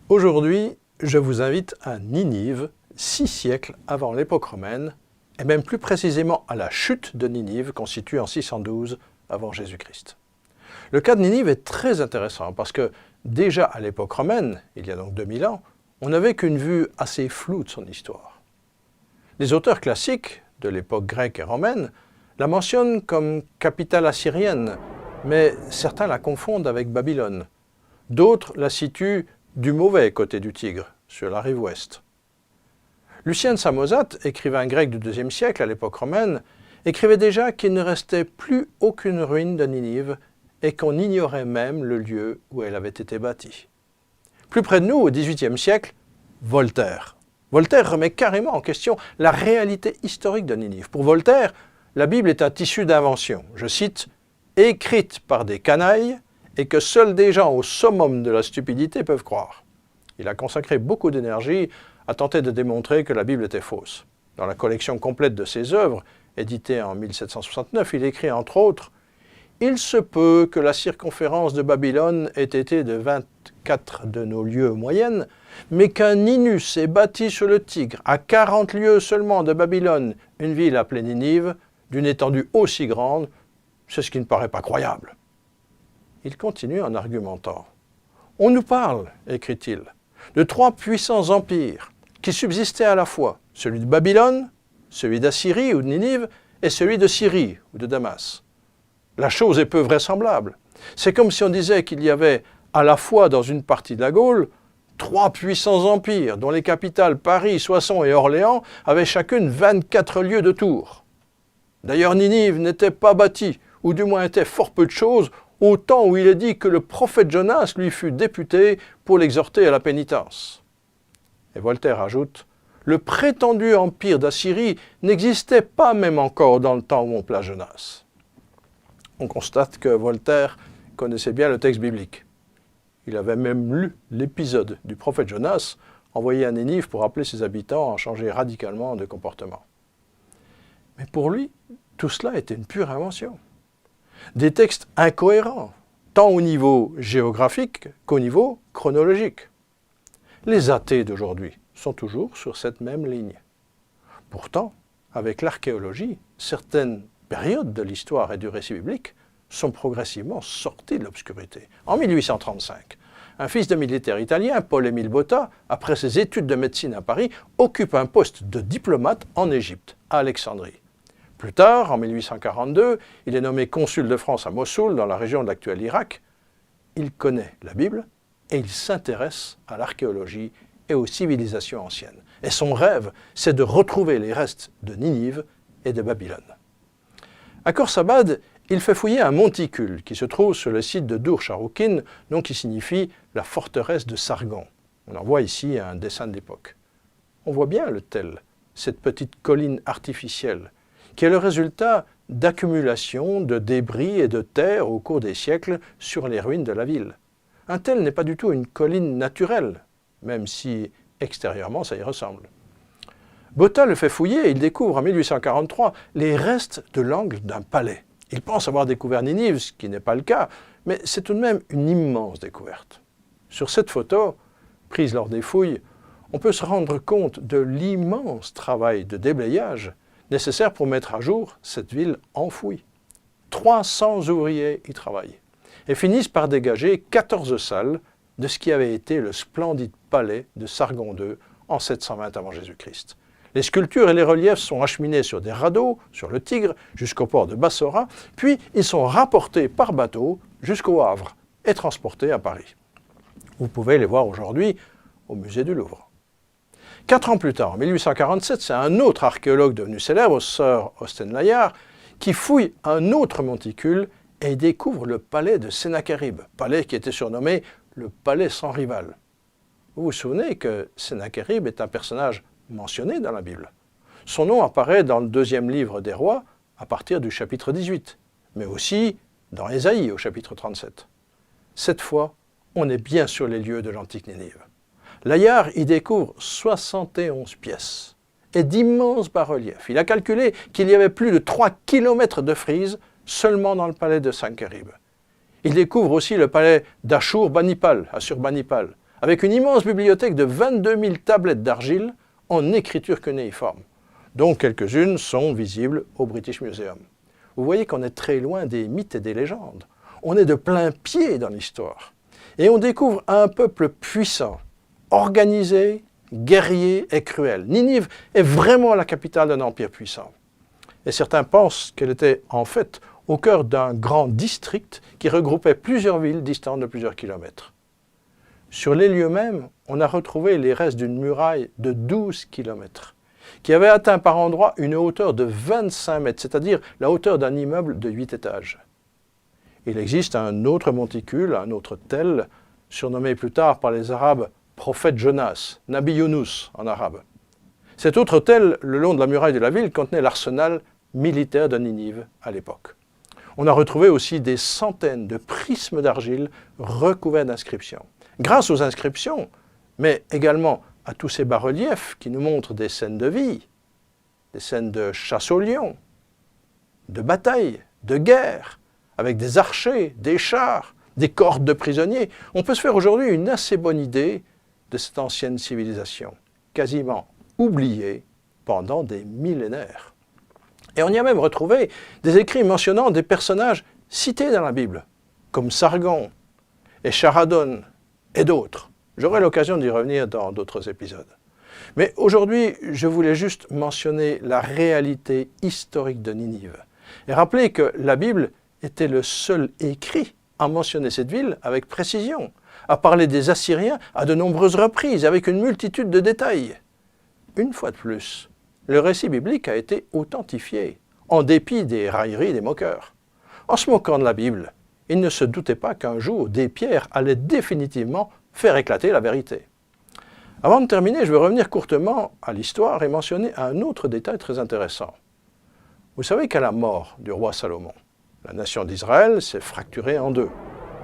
Aujourd'hui, je vous invite à Ninive, 6 siècles avant l'époque romaine, et même plus précisément à la chute de Ninive, constituée en 612 avant Jésus-Christ. Le cas de Ninive est très intéressant parce que déjà à l'époque romaine, il y a donc 2000 ans, on n'avait qu'une vue assez floue de son histoire. Les auteurs classiques de l'époque grecque et romaine la mentionnent comme capitale assyrienne, mais certains la confondent avec Babylone. D'autres la situent du mauvais côté du Tigre, sur la rive ouest. Lucien de Samosate, écrivain grec du IIe siècle à l'époque romaine, écrivait déjà qu'il ne restait plus aucune ruine de Ninive et qu'on ignorait même le lieu où elle avait été bâtie. Plus près de nous, au XVIIIe siècle, Voltaire. Voltaire remet carrément en question la réalité historique de Ninive. Pour Voltaire, la Bible est un tissu d'invention, je cite, « écrite par des canailles et que seuls des gens au summum de la stupidité peuvent croire ». Il a consacré beaucoup d'énergie à tenter de démontrer que la Bible était fausse. Dans la collection complète de ses œuvres, éditée en 1769, il écrit entre autres « Il se peut que la circonférence de Babylone ait été de 24 de nos lieues moyennes, mais qu'un Ninus ait bâti sur le Tigre, à 40 lieues seulement de Babylone, une ville appelée Ninive, d'une étendue aussi grande, c'est ce qui ne paraît pas croyable. » Il continue en argumentant. « On nous parle, écrit-il, de 3 puissants empires qui subsistaient à la fois, celui de Babylone, celui d'Assyrie ou de Ninive, et celui de Syrie ou de Damas. La chose est peu vraisemblable. C'est comme si on disait qu'il y avait à la fois dans une partie de la Gaule 3 puissants empires dont les capitales Paris, Soissons et Orléans avaient chacune 24 lieues de tour. D'ailleurs, Ninive n'était pas bâtie, ou du moins était fort peu de choses, au temps où il est dit que le prophète Jonas lui fut député pour l'exhorter à la pénitence. » Et Voltaire ajoute « Le prétendu empire d'Assyrie n'existait pas même encore dans le temps où on place Jonas. » On constate que Voltaire connaissait bien le texte biblique. Il avait même lu l'épisode du prophète Jonas, envoyé à Ninive pour appeler ses habitants à changer radicalement de comportement. Mais pour lui, tout cela était une pure invention. Des textes incohérents, tant au niveau géographique qu'au niveau chronologique. Les athées d'aujourd'hui sont toujours sur cette même ligne. Pourtant, avec l'archéologie, certaines périodes de l'histoire et du récit biblique sont progressivement sorties de l'obscurité. En 1835, un fils de militaire italien, Paul-Émile Botta, après ses études de médecine à Paris, occupe un poste de diplomate en Égypte, à Alexandrie. Plus tard, en 1842, il est nommé consul de France à Mossoul, dans la région de l'actuel Irak. Il connaît la Bible et il s'intéresse à l'archéologie et aux civilisations anciennes. Et son rêve, c'est de retrouver les restes de Ninive et de Babylone. À Khorsabad, il fait fouiller un monticule qui se trouve sur le site de Dur Sharoukine, nom qui signifie la forteresse de Sargon. On en voit ici un dessin de l'époque. On voit bien le tel, cette petite colline artificielle, qui est le résultat d'accumulation de débris et de terre au cours des siècles sur les ruines de la ville. Un tel n'est pas du tout une colline naturelle, même si extérieurement ça y ressemble. Botta le fait fouiller et il découvre en 1843 les restes de l'angle d'un palais. Il pense avoir découvert Ninive, ce qui n'est pas le cas, mais c'est tout de même une immense découverte. Sur cette photo, prise lors des fouilles, on peut se rendre compte de l'immense travail de déblayage nécessaire pour mettre à jour cette ville enfouie. 300 ouvriers y travaillent et finissent par dégager 14 salles de ce qui avait été le splendide palais de Sargon II en 720 avant Jésus-Christ. Les sculptures et les reliefs sont acheminés sur des radeaux, sur le Tigre, jusqu'au port de Bassora, puis ils sont rapportés par bateau jusqu'au Havre et transportés à Paris. Vous pouvez les voir aujourd'hui au musée du Louvre. 4 ans plus tard, en 1847, c'est un autre archéologue devenu célèbre, Sir Austen Layard, qui fouille un autre monticule et découvre le palais de Sennacherib, palais qui était surnommé le palais sans rival. Vous vous souvenez que Sennacherib est un personnage mentionné dans la Bible. Son nom apparaît dans le 2e livre des rois à partir du chapitre 18, mais aussi dans Ésaïe au chapitre 37. Cette fois, on est bien sur les lieux de l'antique Ninive. Layard y découvre 71 pièces et d'immenses bas-reliefs. Il a calculé qu'il y avait plus de 3 km de frises seulement dans le palais de Sennacherib. Il découvre aussi le palais d'Ashur-Banipal, Assur-Banipal, avec une immense bibliothèque de 22 000 tablettes d'argile en écriture cunéiforme, dont quelques-unes sont visibles au British Museum. Vous voyez qu'on est très loin des mythes et des légendes. On est de plein pied dans l'histoire. Et on découvre un peuple puissant, organisé, guerrier et cruel. Ninive est vraiment la capitale d'un empire puissant. Et certains pensent qu'elle était en fait au cœur d'un grand district qui regroupait plusieurs villes distantes de plusieurs kilomètres. Sur les lieux mêmes, on a retrouvé les restes d'une muraille de 12 kilomètres, qui avait atteint par endroits une hauteur de 25 mètres, c'est-à-dire la hauteur d'un immeuble de 8 étages. Il existe un autre monticule, un autre tel, surnommé plus tard par les Arabes prophète Jonas, Nabi Yunus en arabe. Cet autre tel, le long de la muraille de la ville, contenait l'arsenal militaire de Ninive à l'époque. On a retrouvé aussi des centaines de prismes d'argile recouverts d'inscriptions. Grâce aux inscriptions, mais également à tous ces bas-reliefs qui nous montrent des scènes de vie, des scènes de chasse au lion, de bataille, de guerre, avec des archers, des chars, des cordes de prisonniers, on peut se faire aujourd'hui une assez bonne idée de cette ancienne civilisation, quasiment oubliée pendant des millénaires. Et on y a même retrouvé des écrits mentionnant des personnages cités dans la Bible, comme Sargon et Charadon et d'autres. J'aurai l'occasion d'y revenir dans d'autres épisodes. Mais aujourd'hui, je voulais juste mentionner la réalité historique de Ninive et rappeler que la Bible était le seul écrit à mentionner cette ville avec précision, à parler des Assyriens à de nombreuses reprises, avec une multitude de détails. Une fois de plus, le récit biblique a été authentifié, en dépit des railleries des moqueurs. En se moquant de la Bible, ils ne se doutaient pas qu'un jour, des pierres allaient définitivement faire éclater la vérité. Avant de terminer, je vais revenir courtement à l'histoire et mentionner un autre détail très intéressant. Vous savez qu'à la mort du roi Salomon, la nation d'Israël s'est fracturée en deux.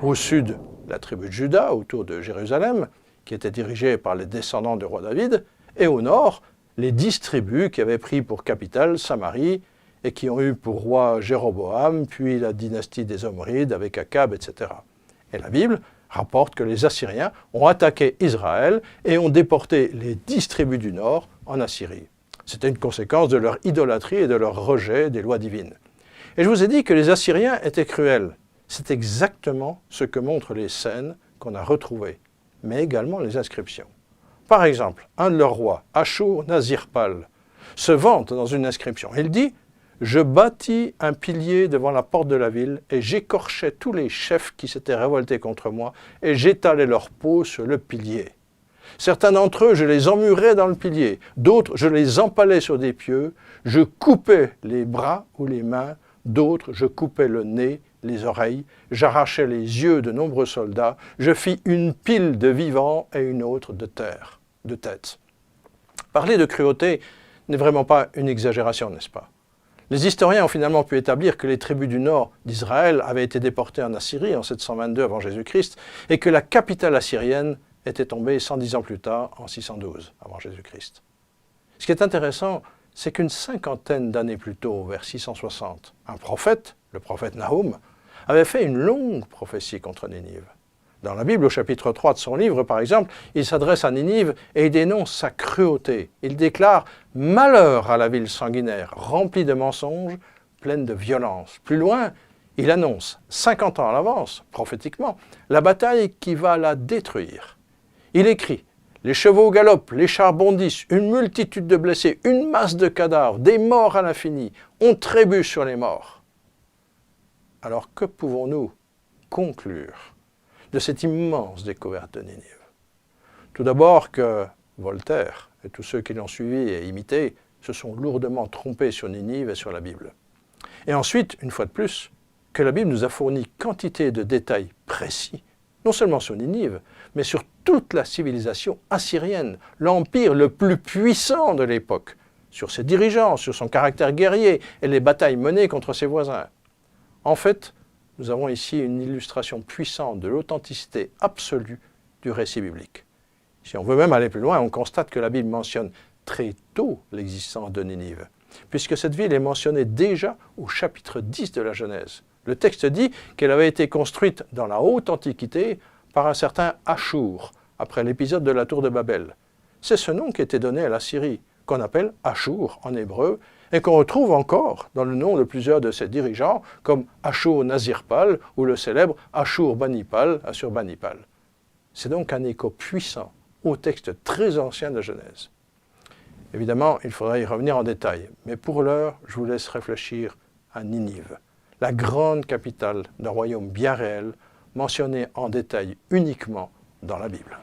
Au sud, la tribu de Juda, autour de Jérusalem, qui était dirigée par les descendants du roi David, et au nord, les 10 tribus qui avaient pris pour capitale Samarie et qui ont eu pour roi Jéroboam, puis la dynastie des Omrides avec Akab, etc. Et la Bible rapporte que les Assyriens ont attaqué Israël et ont déporté les 10 tribus du nord en Assyrie. C'était une conséquence de leur idolâtrie et de leur rejet des lois divines. Et je vous ai dit que les Assyriens étaient cruels. C'est exactement ce que montrent les scènes qu'on a retrouvées, mais également les inscriptions. Par exemple, un de leurs rois, Ashur-Nazirpal, se vante dans une inscription. Il dit « Je bâtis un pilier devant la porte de la ville et j'écorchai tous les chefs qui s'étaient révoltés contre moi et j'étalai leur peau sur le pilier. Certains d'entre eux, je les emmurais dans le pilier, d'autres, je les empalais sur des pieux, je coupais les bras ou les mains, d'autres, je coupais le nez, les oreilles, j'arrachais les yeux de nombreux soldats, je fis une pile de vivants et une autre de terre, de têtes. » Parler de cruauté n'est vraiment pas une exagération, n'est-ce pas? Les historiens ont finalement pu établir que les tribus du nord d'Israël avaient été déportées en Assyrie en 722 avant Jésus-Christ et que la capitale assyrienne était tombée 110 ans plus tard, en 612 avant Jésus-Christ. Ce qui est intéressant, c'est qu'une cinquantaine d'années plus tôt, vers 660, un prophète, le prophète Nahum, avait fait une longue prophétie contre Ninive. Dans la Bible, au chapitre 3 de son livre, par exemple, il s'adresse à Ninive et il dénonce sa cruauté. Il déclare « Malheur à la ville sanguinaire, remplie de mensonges, pleine de violence ». Plus loin, il annonce, 50 ans à l'avance, prophétiquement, la bataille qui va la détruire. Il écrit « Les chevaux galopent, les chars bondissent, une multitude de blessés, une masse de cadavres, des morts à l'infini, on trébuche sur les morts. » Alors que pouvons-nous conclure de cette immense découverte de Ninive? Tout d'abord que Voltaire et tous ceux qui l'ont suivi et imité se sont lourdement trompés sur Ninive et sur la Bible. Et ensuite, une fois de plus, que la Bible nous a fourni quantité de détails précis, non seulement sur Ninive, mais sur toute la civilisation assyrienne, l'empire le plus puissant de l'époque, sur ses dirigeants, sur son caractère guerrier et les batailles menées contre ses voisins. En fait, nous avons ici une illustration puissante de l'authenticité absolue du récit biblique. Si on veut même aller plus loin, on constate que la Bible mentionne très tôt l'existence de Ninive, puisque cette ville est mentionnée déjà au chapitre 10 de la Genèse. Le texte dit qu'elle avait été construite dans la haute antiquité par un certain Ashur, après l'épisode de la tour de Babel. C'est ce nom qui était donné à la Syrie, qu'on appelle Achour en hébreu, et qu'on retrouve encore dans le nom de plusieurs de ses dirigeants, comme Ashur-Nazirpal ou le célèbre Ashur-Banipal, Assur-Banipal. C'est donc un écho puissant au texte très ancien de Genèse. Évidemment, il faudra y revenir en détail, mais pour l'heure, je vous laisse réfléchir à Ninive, la grande capitale d'un royaume bien réel, mentionné en détail uniquement dans la Bible.